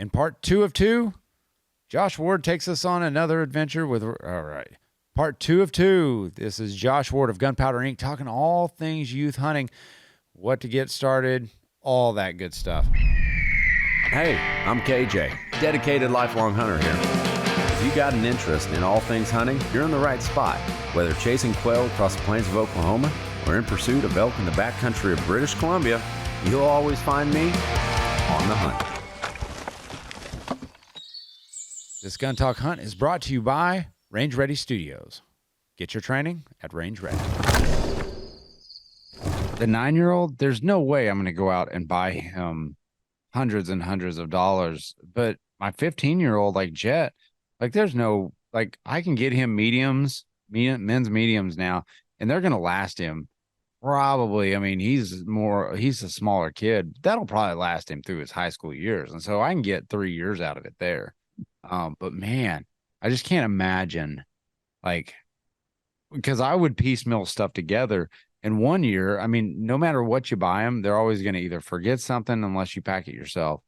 In part 2 of 2, Josh Ward takes us on another adventure with. All right. Part 2 of 2. This is Josh Ward of Gunpowder Inc. talking all things youth hunting, what to get started, all that good stuff. Hey, I'm KJ, dedicated lifelong hunter here. If you got an interest in all things hunting, you're in the right spot. Whether chasing quail across the plains of Oklahoma or in pursuit of elk in the backcountry of British Columbia, you'll always find me on the hunt. This Gun Talk Hunt is brought to you by Range Ready Studios. Get your training at Range Ready. The 9-year-old, there's no way I'm going to go out and buy him hundreds and hundreds of dollars. But my 15-year-old, like Jet, like there's no, like I can get him men's mediums now, and they're going to last him probably. I mean, he's a smaller kid. That'll probably last him through his high school years. And so I can get 3 years out of it there. But man, I just can't imagine, like, because I would piecemeal stuff together. And 1 year, I mean, no matter what you buy them, they're always going to either forget something unless you pack it yourself,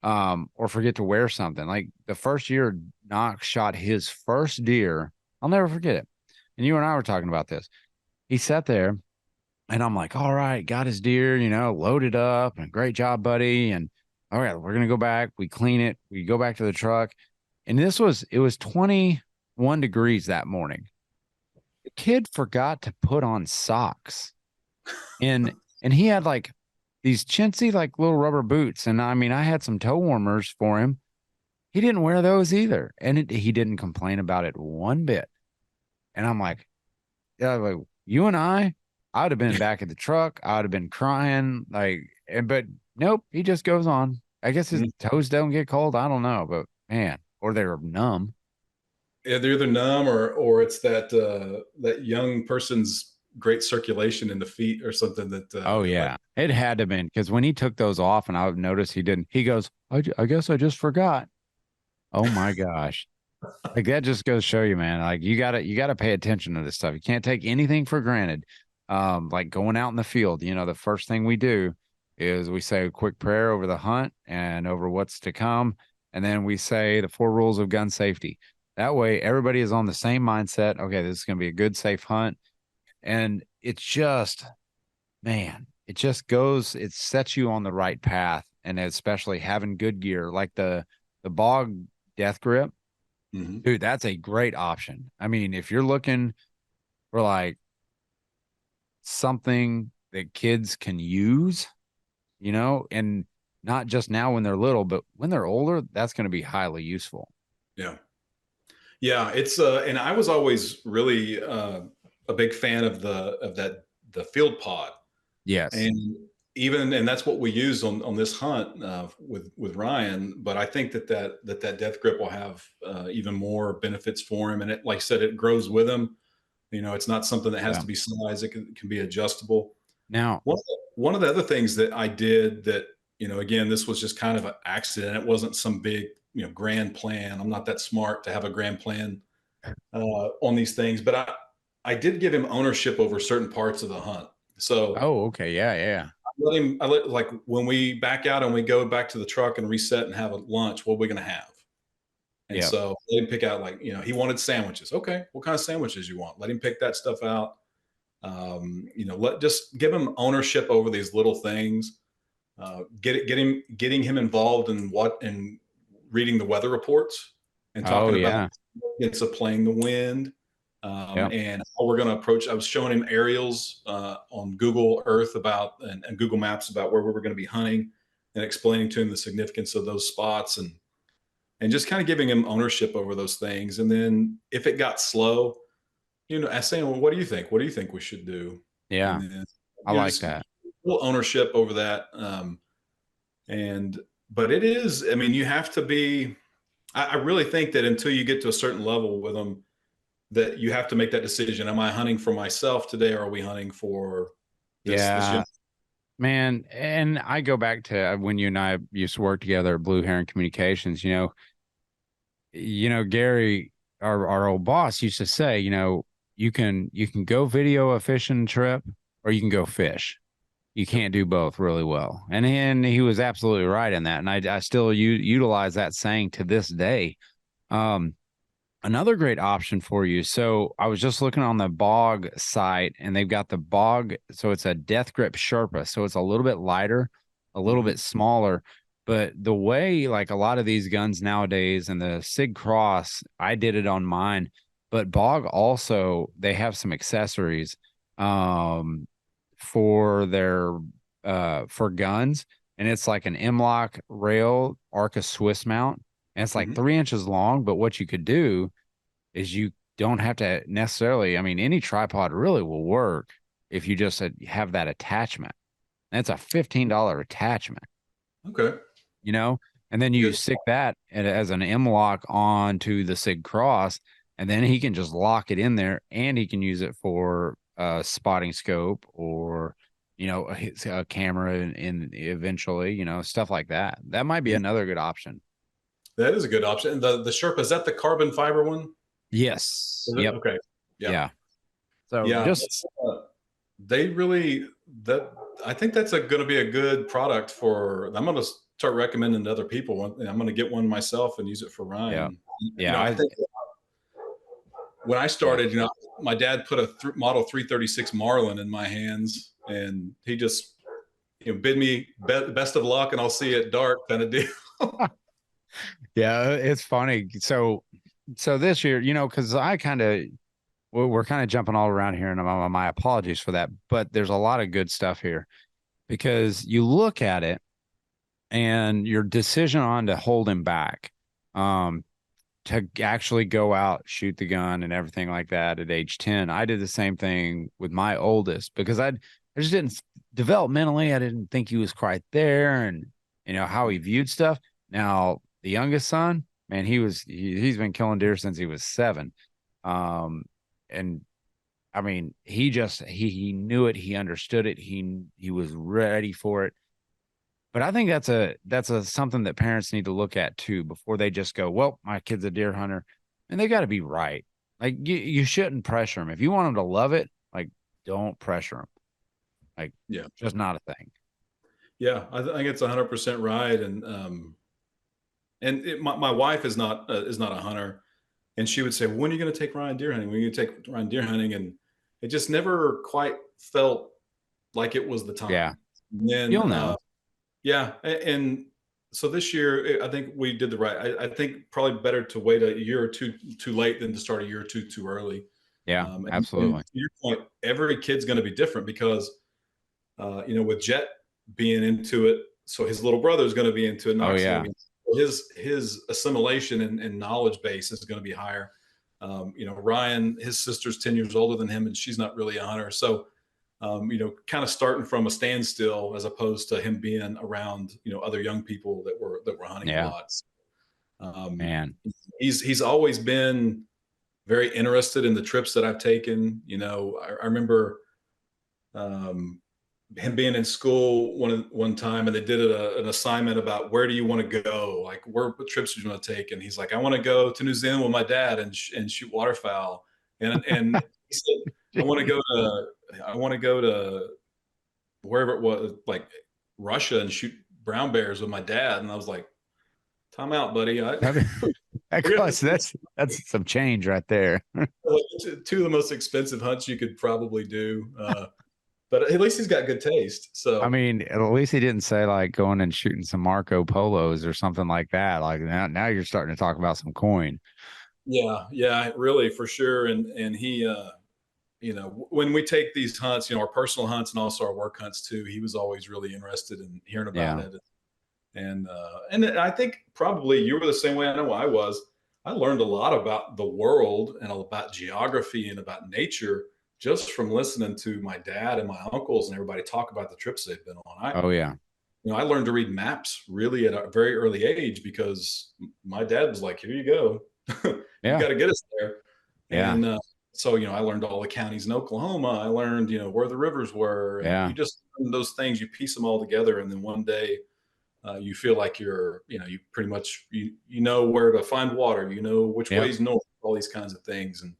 or forget to wear something. Like the first year Knox shot his first deer, I'll never forget it. And you and I were talking about this. He sat there and I'm like, all right, got his deer, loaded up, and great job, buddy. And all right, we're going to go back. We clean it. We go back to the truck. And it was 21 degrees that morning. The kid forgot to put on socks. And he had like these chintzy, like little rubber boots. And I mean, I had some toe warmers for him. He didn't wear those either. And he didn't complain about it one bit. And I'm like, yeah, like you and I would have been back at the truck. I would have been crying, but nope, he just goes on. I guess his toes don't get cold. I don't know, but man, or they're numb. Yeah, they're either numb or it's that young person's great circulation in the feet or something that. Oh yeah, it had to have been, because when he took those off, and I've noticed he didn't. He goes, I guess I just forgot. Oh my gosh. Like that just goes to show you, man, like you gotta pay attention to this stuff. You can't take anything for granted. Like going out in the field, the first thing we do is we say a quick prayer over the hunt and over what's to come. And then we say the 4 rules of gun safety. That way everybody is on the same mindset. Okay, this is going to be a good, safe hunt. And it's just, man, it sets you on the right path. And especially having good gear, like the Bog Death Grip. Mm-hmm. Dude, that's a great option. I mean, if you're looking for like something that kids can use, and not just now when they're little, but when they're older, that's going to be highly useful. Yeah. Yeah. It's, and I was always really, a big fan of the field pod. Yes. And that's what we use on this hunt, with Ryan. But I think that death grip will have, even more benefits for him. And it, like I said, it grows with him. It's not something that has to be sized. It can be adjustable. Now, one of the other things that I did that, again, this was just kind of an accident. It wasn't some big, grand plan. I'm not that smart to have a grand plan on these things, but I did give him ownership over certain parts of the hunt. So, oh, okay. Yeah. I let like when we back out and we go back to the truck and reset and have a lunch, what are we going to have? And so let him pick out, like, he wanted sandwiches. Okay. What kind of sandwiches you want? Let him pick that stuff out. Just give him ownership over these little things. Getting him involved in reading the weather reports and talking about it's playing the wind, and how we're going to approach. I was showing him aerials on Google Earth and Google Maps about where we were going to be hunting, and explaining to him the significance of those spots, and just kind of giving him ownership over those things. And then if it got slow, saying, well, what do you think? What do you think we should do? Yeah. Then, I like that. Full ownership over that. But it is, I mean, you have to be, I really think that until you get to a certain level with them, that you have to make that decision. Am I hunting for myself today, or are we hunting for this? Man, and I go back to when you and I used to work together at Blue Heron Communications. Gary, our old boss, used to say, you can go video a fishing trip, or you can go fish. You can't do both really well. And he was absolutely right in that. And I still utilize that saying to this day. Um, Another great option for you. So I was just looking on the Bog site and they've got the Bog. So it's a Death Grip Sherpa. So it's a little bit lighter, a little Hmm. bit smaller. But the way like a lot of these guns nowadays and the Sig Cross, I did it on mine. But Bog also, they have some accessories for their for guns. And it's like an M-lock rail Arca Swiss mount. And it's like Hmm. 3 inches long. But what you could do is you don't have to necessarily, I mean, any tripod really will work if you just have that attachment. That's a $15 attachment, Okay. you know? And then you Good. stick that as an M lock onto the Sig Cross, and then he can just lock it in there and he can use it for a spotting scope or, a camera in eventually, stuff like that. That might be Yeah, another good option. that is a good option. And the Sherpa, is that the carbon fiber one? Yes. Is it? Yep. Okay. Yeah. Yeah. So Yeah. just, They really that I think that's going to be a good product for. I'm going to start recommending to other people. And I'm going to get one myself and use it for yeah. Ryan. Yeah. I think when I Yeah. started, my dad put a Model 336 Marlin in my hands, and he just bid me best of luck, and I'll see you at dark kind of deal. Yeah, it's funny. So this year, because we're kind of jumping all around here, and my apologies for that. But there's a lot of good stuff here because you look at it and your decision on to hold him back, um, to actually go out, shoot the gun, and everything like that at age 10. I did the same thing with my oldest because I just didn't developmentally, I didn't think he was quite there, and how he viewed stuff. Now the youngest son, man, he's been killing deer since he was 7. And I mean, he knew it, he understood it, he was ready for it. But I think that's a something that parents need to look at too before they just go, well, my kid's a deer hunter, and they got to be right. Like you shouldn't pressure them. If you want them to love it, like don't pressure them. Like Yeah. just not a thing. Yeah, I think it's 100% right. And my wife is not a hunter, and she would say, "When are you going to take Ryan deer hunting? When are you going to take Ryan deer hunting?" And it just never quite felt like it was the Yeah, time. And then, you'll know. yeah, and so this year, I think we did the right. I think probably better to wait a year or two too late than to start a year or two too early. Yeah, And absolutely. to your point, every kid's going to be different because with Jet being into it, so his little brother is going to be into it. Oh Knox is going yeah. to be his assimilation and knowledge base is going to be higher. Ryan, his sister's 10 years older than him, and she's not really a hunter. So, kind of starting from a standstill as opposed to him being around, other young people that were hunting a Yeah, lot. So, um, man. he's always been very interested in the trips that I've taken. I remember um, him being in school one time, and they did an assignment about where do you want to go, like what trips do you want to take, and he's like, I want to go to New Zealand with my dad and shoot waterfowl, and he said, I want to go to wherever it was, like Russia, and shoot brown bears with my dad, and I was like, time out, buddy. I mean, that We're gonna costs, that's some change right there. two of the most expensive hunts you could probably do. But at least he's got good taste. I So mean, at least he didn't say like going and shooting some Marco Polos or something like that. Like now you're starting to talk about some coin. yeah, yeah, really for sure. And he, when we take these hunts, our personal hunts and also our work hunts too, he was always really interested in hearing about Yeah. it. And I think probably you were the same way. I know I was. I learned a lot about the world and about geography and about nature just from listening to my dad and my uncles and everybody talk about the trips they've been on. Oh yeah. I learned to read maps really at a very early age because my dad was like, "Here you go, you Yeah. got to get us there." Yeah. And so I learned all the counties in Oklahoma. I learned where the rivers were, and you Yeah. just learn those things. You piece them all together, and then one day you feel like you pretty much you know where to find water. You know which Yep. ways north. All these kinds of things, and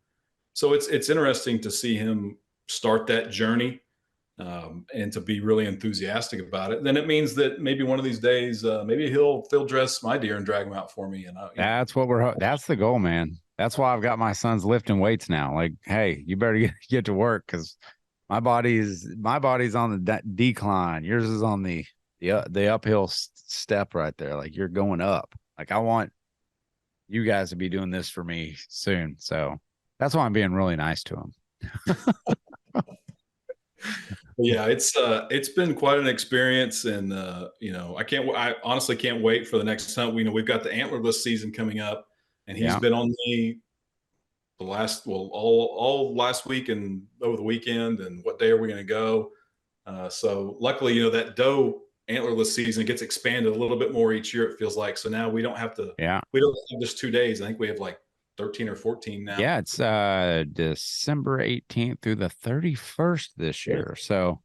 so it's interesting to see him start that journey and to be really enthusiastic about it, then it means that maybe one of these days, maybe he'll field dress my deer and drag them out for me. And That's the goal, man. That's why I've got my sons lifting weights now. Like, hey, you better get to work because my body's on the decline. Yours is on the uphill step right there. Like you're going up. Like I want you guys to be doing this for me soon. So that's why I'm being really nice to them. yeah, it's been quite an experience, and I honestly can't wait for the next hunt. We've got the antlerless season coming up, and he's Yeah. been on the last, well, all last week and over the weekend. And what day are we going to go? So luckily, that doe antlerless season gets expanded a little bit more each year. It feels like, so now we don't have Yeah. just 2 days. I think we have like 13 or 14 now. Yeah. It's December 18th through the 31st this year. So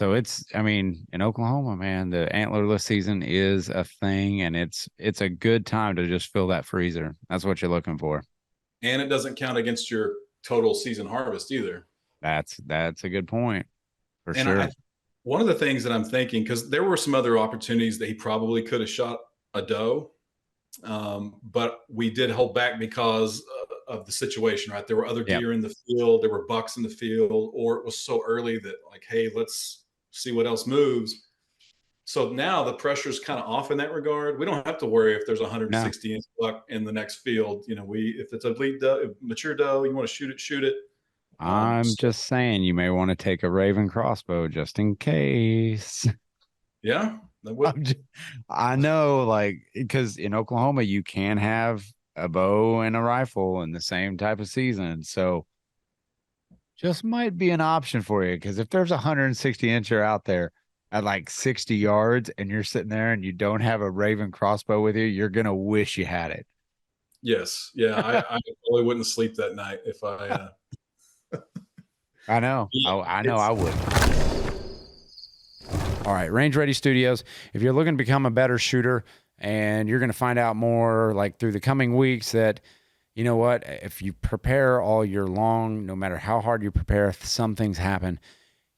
it's, I mean, in Oklahoma, man, the antlerless season is a thing, and it's a good time to just fill that freezer. That's what you're looking for. And it doesn't count against your total season harvest either. That's a good point for And sure. one of the things that I'm thinking, because there were some other opportunities that he probably could have shot a doe, but we did hold back because of the situation, right? There were other Yep. deer in the field, there were bucks in the field, or it was so early that, like, hey, let's see what else moves. So now the pressure's kind of off in that regard. We don't have to worry if there's a No, 160-inch buck in the next field. If it's a lead doe, mature doe, you want to shoot it, shoot it. I'm So just saying you may want to take a Raven crossbow just in case. yeah, that would. I'm just, I know, like, because in Oklahoma you can have a bow and a rifle in the same type of season, so just might be an option for you. Because if there's a 160 incher out there at like 60 yards and you're sitting there and you don't have a Raven crossbow with you, you're gonna wish you had it. Yes, yeah, I probably wouldn't sleep that night if I. I know. Yeah, I know it's I would. All right, Range Ready Studios. If you're looking to become a better shooter, and you're going to find out more like through the coming weeks that, you know what, if you prepare all year long, no matter how hard you prepare, some things happen.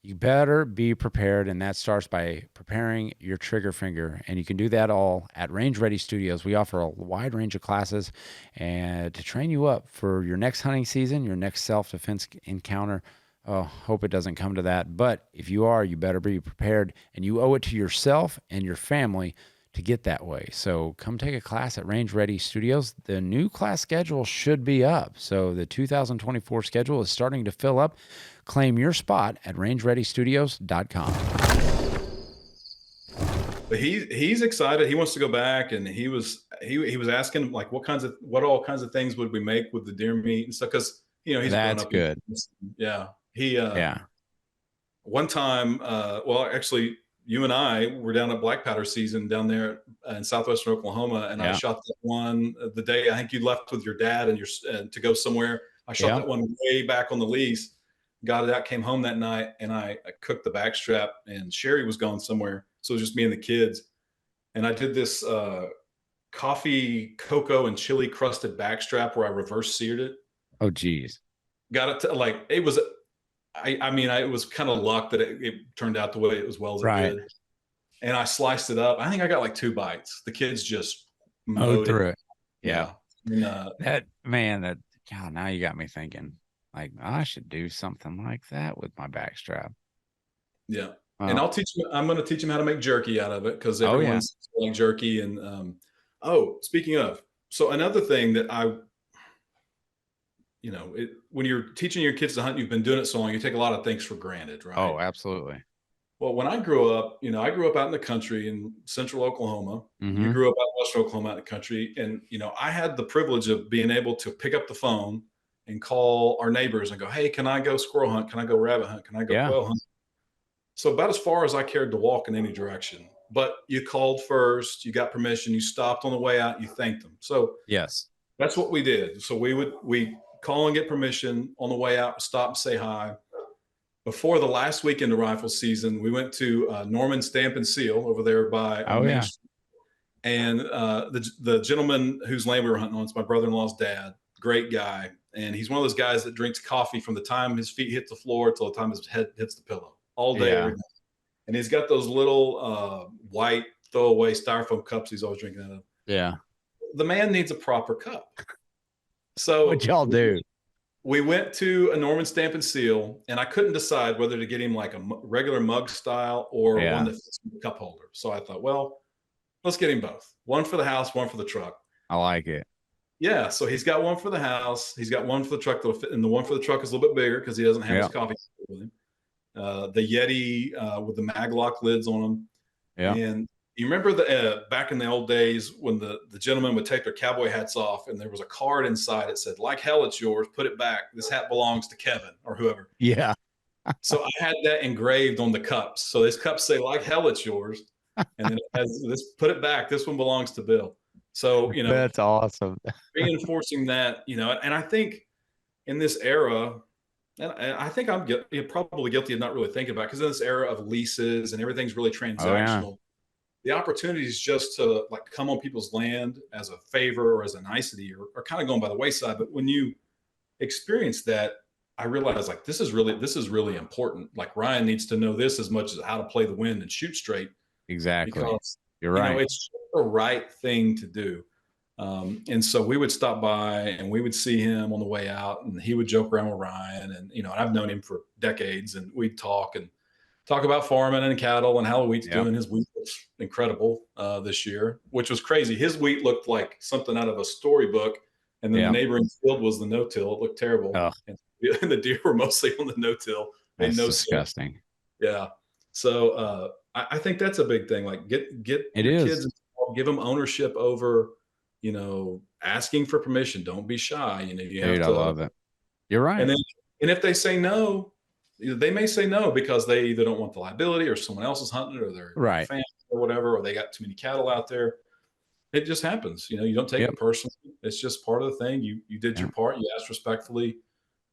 You better be prepared, and that starts by preparing your trigger finger. And you can do that all at Range Ready Studios. We offer a wide range of classes and to train you up for your next hunting season, your next self-defense encounter. Oh, hope it doesn't come to that. But if you are, you better be prepared, and you owe it to yourself and your family to get that way. So come take a class at Range Ready Studios. The new class schedule should be up. So the 2024 schedule is starting to fill up. Claim your spot at rangereadystudios.com. But he's excited. He wants to go back, and he was asking, like, what all kinds of things would we make with the deer meat and stuff, because he's grown That's up. good. Yeah, he Yeah. one time, well, actually, you and I were down at black powder season down there in southwestern Oklahoma, and I Yeah. shot that one the day I think you left with your dad and to go somewhere. I shot Yeah. that one way back on the lease, got it out, came home that night, and I cooked the backstrap. And Sherry was gone somewhere, so it was just me and the kids. And I did this coffee, cocoa, and chili crusted backstrap where I reverse seared it. Oh, geez. Got it to, like, it was. I mean, it was kind of luck that it turned out the way it as well as it Right. did. And I sliced it up. I think I got like 2 bites. The kids just Mowed mowed it. through it. Yeah. Yeah. And, God, now you got me thinking, like, I should do something like that with my backstrap. yeah. And Oh, I'm going to teach him how to make jerky out of it, because oh yeah. everyone's selling jerky. And, speaking of, so another thing that when you're teaching your kids to hunt, you've been doing it so long, you take a lot of things for granted, right? Oh, absolutely. Well, when I grew up, I grew up out in the country in central Oklahoma. You Mm-hmm. grew up out in western Oklahoma out in the country. And, I had the privilege of being able to pick up the phone and call our neighbors and go, hey, can I go squirrel hunt? Can I go rabbit hunt? Can I go Yeah. quail hunt? So about as far as I cared to walk in any direction. But you called first, you got permission, you stopped on the way out, you thanked them. So Yes. that's what we did. So we call and get permission on the way out, stop and say hi. Before the last weekend of rifle season, we went to Norman Stamp and Seal over there Oh on Main yeah. Street. And the gentleman whose land we were hunting on is my brother-in-law's dad. Great guy. And he's one of those guys that drinks coffee from the time his feet hit the floor till the time his head hits the pillow. all day, every Yeah. day. And he's got those little white throwaway styrofoam cups he's always drinking out of. Yeah. The man needs a proper cup. What So y'all do? we went to a Norman Stamp and Seal, and I couldn't decide whether to get him like a regular mug style or one Yeah. that fits in the cup holder. So I thought, well, let's get him both. One for the house, one for the truck. I like it. Yeah, so he's got one for the house. He's got one for the truck that'll fit, and the one for the truck is a little bit bigger because he doesn't have his Yeah. coffee with him. The Yeti with the maglock lids on them. Yeah. And you remember the back in the old days when the gentlemen would take their cowboy hats off and there was a card inside that said, "Like hell, it's yours. Put it back. This hat belongs to Kevin," or whoever. Yeah. So I had that engraved on the cups. So these cups say, "Like hell, it's yours," and then it has this. Put it back. This one belongs to Bill. So That's awesome. reinforcing that, and I think in this era, and I think I'm probably guilty of not really thinking about it, because in this era of leases and everything's really Oh yeah. transactional, the opportunities just to like come on people's land as a favor or as a nicety are kind of going by the wayside. But when you experience that, I realized like this is really important. Like Ryan needs to know this as much as how to play the wind and shoot straight, Exactly. because You're right. it's the right thing to do. And so we would stop by and we would see him on the way out, and he would joke around with Ryan. And I've known him for decades, and we'd talk about farming and cattle and how the wheat's Yep. doing. His wheat looks incredible this year, which was crazy. His wheat looked like something out of a storybook, and then Yeah. the neighboring field was the no-till. It looked terrible, Oh, and the deer were mostly on the no-till. Made that's no sense. disgusting. Yeah. So I think that's a big thing. Like get It your is. kids involved, give them ownership over, asking for permission. Don't be shy. You have Dude, I to. love it. You're right. And if they say no, they may say no because they either don't want the liability, or someone else is hunting it, or their Right. family or whatever, or they got too many cattle out there. It just happens. You don't take Yep. it personally. It's just part of the thing. You did your Yeah. part. You asked respectfully,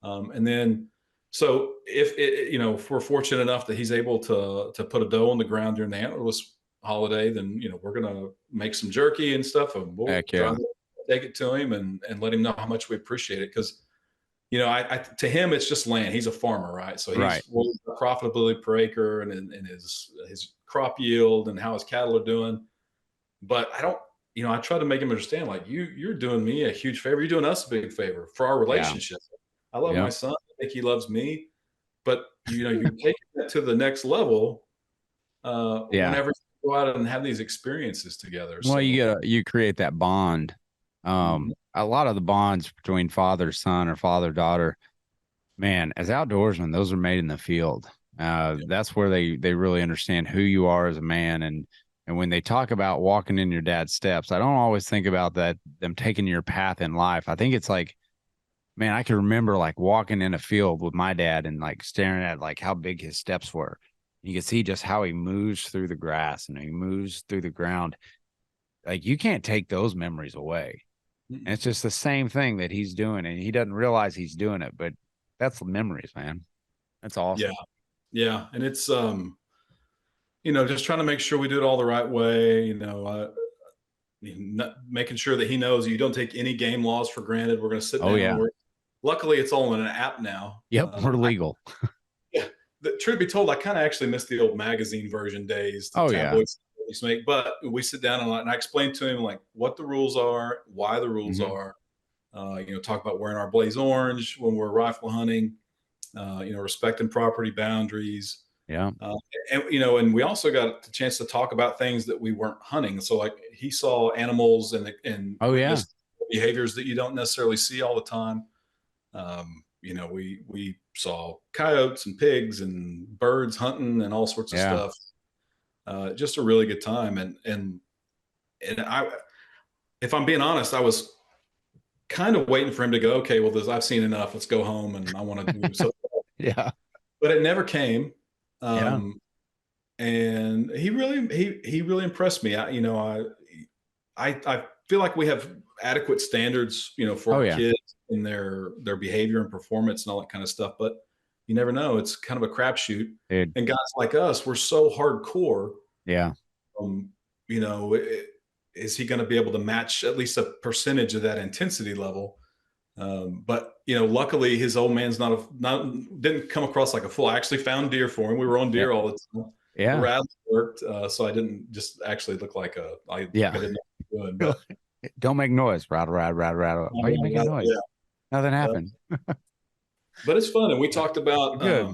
and then so if we're fortunate enough that he's able to put a doe on the ground during the antlerless holiday, then we're gonna make some jerky and stuff, and we'll Heck yeah. take it to him and let him know how much we appreciate it. Because to him, it's just land. He's a farmer, right? So he's Right. worried about profitability per acre and his crop yield and how his cattle are doing. But I don't, I try to make him understand, like, you're doing me a huge favor. You're doing us a big favor for our Yeah. relationship. I love my Yep. son. I think he loves me. But you're taking that to the next level Yeah. whenever you go out and have these experiences together. Well, So you create that bond. mhm. A lot of the bonds between father son or father daughter, man, as outdoorsmen, those are made in the field. That's where they really understand who you are as a man. And when they talk about walking in your dad's steps, I don't always think about that, them taking your path in life. I think it's like, man, I can remember like walking in a field with my dad and like staring at like how big his steps were. You can see just how he moves through the grass and he moves through the ground. Like you can't take those memories away. And it's just the same thing that he's doing, and he doesn't realize he's doing it, but that's the memories, man. That's awesome. Yeah. And it's just trying to make sure we do it all the right way. Making sure that he knows you don't take any game laws for granted. We're going to sit down. Oh yeah. Luckily, it's all in an app now. Yep. We're legal. Truth be told, I kind of actually miss the old magazine version days. Oh yeah. Used to make, but we sit down and I explain to him like what the rules are, why the rules Mhm. are. Talk about wearing our blaze orange when we're rifle hunting. Respecting property boundaries. Yeah. And we also got the chance to talk about things that we weren't hunting. So like he saw animals and Oh yeah. witnessed behaviors that you don't necessarily see all the time. We saw coyotes and pigs and birds hunting and all sorts of Yeah. stuff. Just a really good time. And I, if I'm being honest, I was kind of waiting for him to go, okay, well, I've seen enough. Let's go home, and I want to do so. Yeah. But it never came. Yeah. And he really impressed me. I feel like we have adequate standards, for Oh our yeah. kids and their behavior and performance and all that kind of stuff. But you never know. It's kind of a crapshoot. Dude. And guys like us, we're so hardcore. Yeah. Um, you know, is he going to be able to match at least a percentage of that intensity level? But luckily his old man's didn't come across like a fool. I actually found deer for him. We were on Yeah. deer all the time. The Yeah. rattle worked, so I didn't just actually look like I didn't know what I was doing. But Don't make noise. Rattle, rattle, rattle, rattle. Why are you making noise? yeah. Nothing happened. But it's fun, and we talked about Good.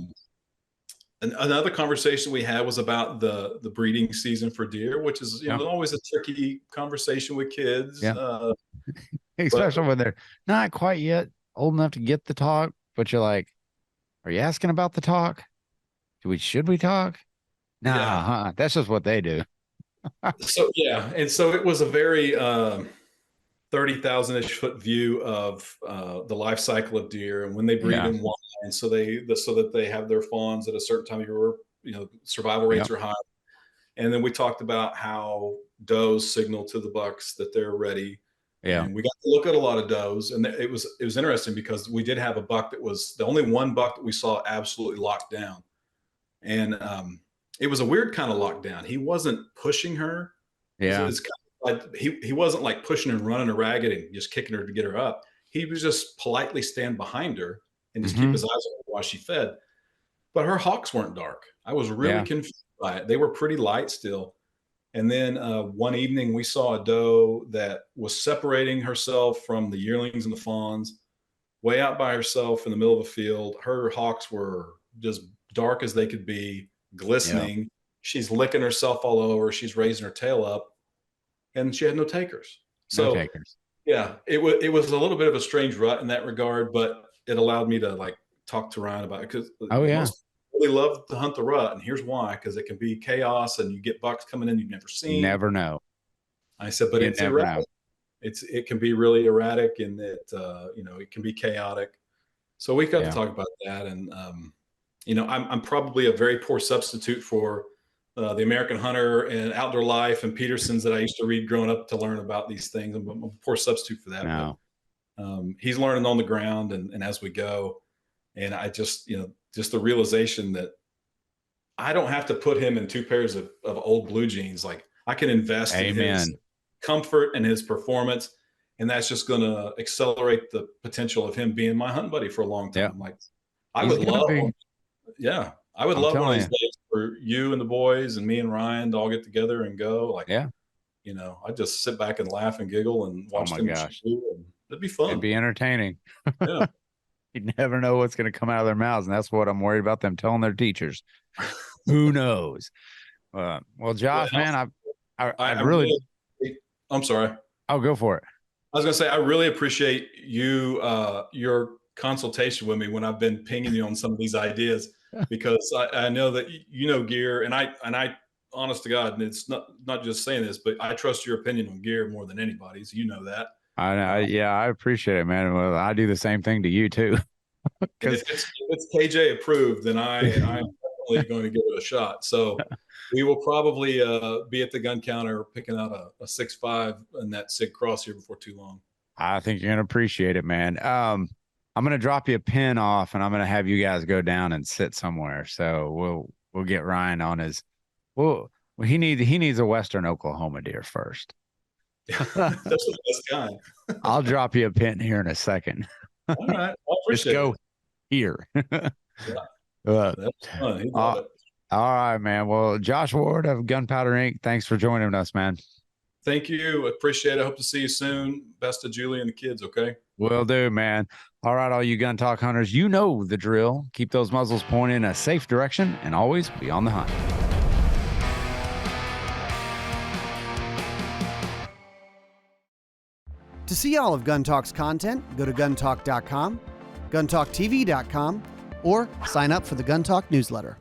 another conversation we had was about the breeding season for deer, which is Yeah. always a tricky conversation with kids. Yeah. But Especially when they're not quite yet old enough to get the talk, but you're like, are you asking about the talk? Should we talk? Nah, yeah, that's just what they do. so yeah, and so it was a very 30,000-ish foot view of the life cycle of deer and when they breed Yeah. in one, and so that they have their fawns at a certain time of year. Survival rates Yep. are high, and then we talked about how does signal to the bucks that they're ready. Yeah. And we got to look at a lot of does, and it was interesting because we did have a buck that was the only one buck that we saw absolutely locked down, and it was a weird kind of lockdown. He wasn't pushing her. Yeah. It's kind of like he wasn't like pushing and running her ragged and just kicking her to get her up. He was just politely stand behind her and just keep Hmm. his eyes on her while she fed. But her hawks weren't dark. I was really Yeah. confused by it. They were pretty light still. And then one evening we saw a doe that was separating herself from the yearlings and the fawns, way out by herself in the middle of a field. Her hawks were just dark as they could be, Yeah. glistening. She's licking herself all over. She's raising her tail up, and she had no takers. No So takers. yeah, it was a little bit of a strange rut in that regard, but it allowed me to like talk to Ryan about it because Oh, yeah. most people really love to hunt the rut, and here's why: because it can be chaos, and you get bucks coming in you've never seen. Never know. I said, but You it's never know. erratic. It can be really erratic, and it can be chaotic. So we got to Yeah. talk about that, and I'm probably a very poor substitute for the American Hunter and Outdoor Life and Peterson's that I used to read growing up to learn about these things. I'm a poor substitute for that, but No. he's learning on the ground and as we go. And I just the realization that I don't have to put him in two pairs of old blue jeans. Like I can invest in his Amen. comfort and his performance. And that's just going to accelerate the potential of him being my hunt buddy for a long Yeah. time. Like I He's would going to love, be, yeah, I would I'm love one of telling these you. days for you and the boys and me and Ryan to all get together and go. Like, Yeah. I just sit back and laugh and giggle and Oh watch my them gosh. chew, and it'd be It'd fun. be entertaining. Yeah. You never know what's going to come out of their mouths. And that's what I'm worried about them telling their teachers. Who knows? Well, Well, Josh, and man, also, I I really, really, I'm sorry. I'll go for it. I was going to say, I really appreciate you, your consultation with me when I've been pinging you on some of these ideas, because I know that gear, and I, honest to God, and it's not just saying this, but I trust your opinion on gear more than anybody's. You know that. Yeah, I appreciate it, man. Well, I do the same thing to you too. And Because if it's KJ approved, then I'm definitely going to give it a shot. So we will probably be at the gun counter picking out a 6.5 and that SIG cross here before too long. I think you're gonna appreciate it, man. I'm gonna drop you a pin off, and I'm gonna have you guys go down and sit somewhere. So we'll get Ryan on his. Well, he needs a Western Oklahoma deer first. That's the best kind. I'll drop you a pin here in a second. All right, I Just appreciate go it. here. Yeah, Uh, that's fun. He'd uh, love it. all right, man. Well, Josh Ward of Gunpowder Inc., thanks for joining us, man. Thank you. Appreciate it. Hope to see you soon. Best to Julie and the kids. Okay. Will do, man. All right, all you gun talk hunters, you know the drill. Keep those muzzles pointed in a safe direction and always be on the hunt. To see all of Gun Talk's content, go to guntalk.com, guntalktv.com, or sign up for the Gun Talk newsletter.